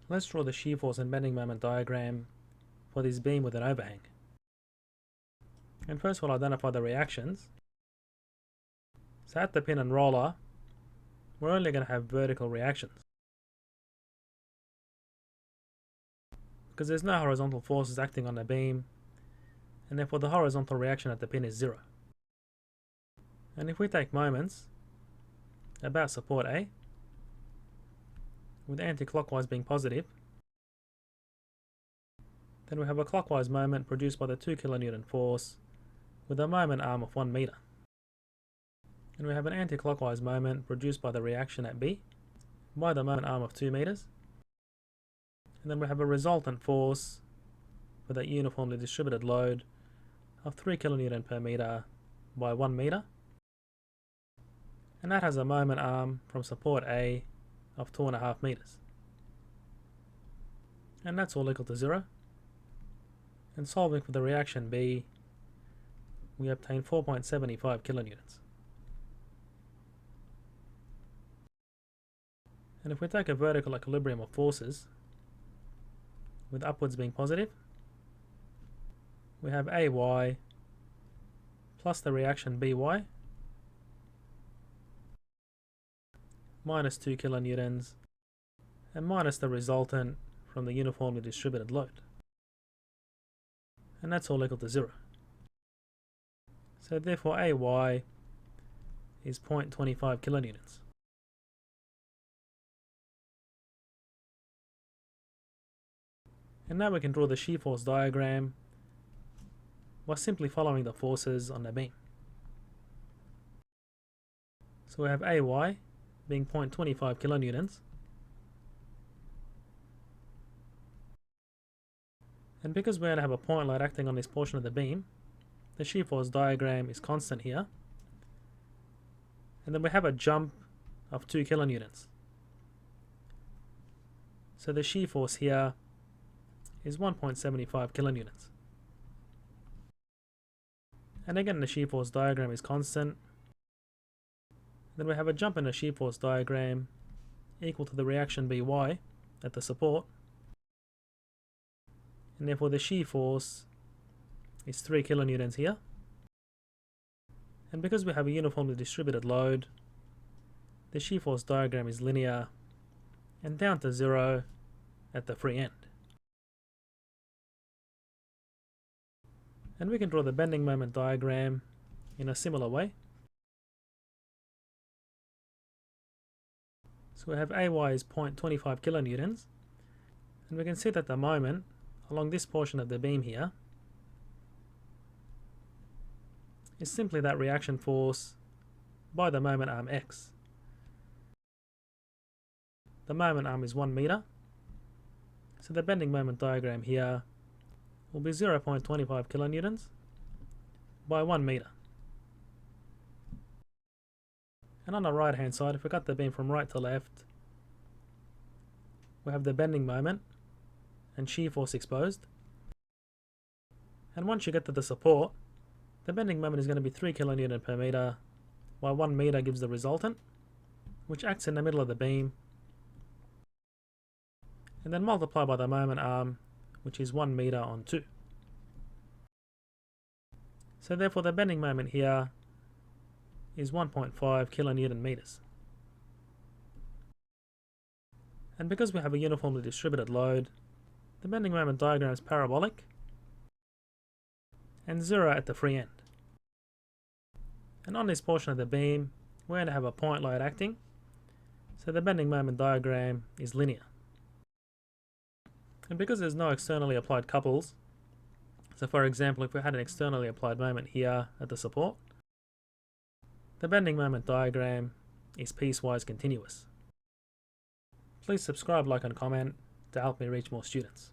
Let's draw the shear force and bending moment diagram for this beam with an overhang. And first we'll identify the reactions. So at the pin and roller, we're only going to have vertical reactions, because there's no horizontal forces acting on the beam, and therefore the horizontal reaction at the pin is 0. And if we take moments about support A, with anti-clockwise being positive, then we have a clockwise moment produced by the 2 kN force with a moment arm of 1 meter. And we have an anti-clockwise moment produced by the reaction at B by the moment arm of 2 meters. And then we have a resultant force for that uniformly distributed load of 3 kN per meter by 1 meter. And that has a moment arm from support A of 2.5 meters. And that's all equal to 0. And solving for the reaction B, we obtain 4.75 kilonewtons. And if we take a vertical equilibrium of forces, with upwards being positive, we have AY plus the reaction BY minus 2 kilonewtons and minus the resultant from the uniformly distributed load. And that's all equal to 0. So therefore AY is 0.25 kilonewtons. And now we can draw the shear force diagram by simply following the forces on the beam. So we have AY being 0.25 kilonewtons, and because we only have a point load acting on this portion of the beam, the shear force diagram is constant here, and then we have a jump of 2 kilonewtons. So the shear force here is 1.75 kilonewtons. And again, the shear force diagram is constant. Then we have a jump in the shear force diagram equal to the reaction By at the support, and therefore the shear force is 3 kilonewtons here. And because we have a uniformly distributed load, the shear force diagram is linear and down to 0 at the free end. And we can draw the bending moment diagram in a similar way. So we have AY is 0.25 kilonewtons, and we can see that the moment along this portion of the beam here is simply that reaction force by the moment arm X. The moment arm is 1 meter, so the bending moment diagram here will be 0.25 kilonewtons by 1 meter. And on the right hand side, if we cut the beam from right to left, we have the bending moment and shear force exposed. And once you get to the support, the bending moment is going to be 3 kilonewton per meter, while 1 meter gives the resultant, which acts in the middle of the beam, and then multiply by the moment arm, which is 1 meter on 2. So therefore the bending moment here is 1.5 kilonewton meters. And because we have a uniformly distributed load, the bending moment diagram is parabolic and 0 at the free end. And on this portion of the beam, we're going to have a point load acting, so the bending moment diagram is linear. And because there's no externally applied couples, so for example if we had an externally applied moment here at the support, the bending moment diagram is piecewise continuous. Please subscribe, like and comment to help me reach more students.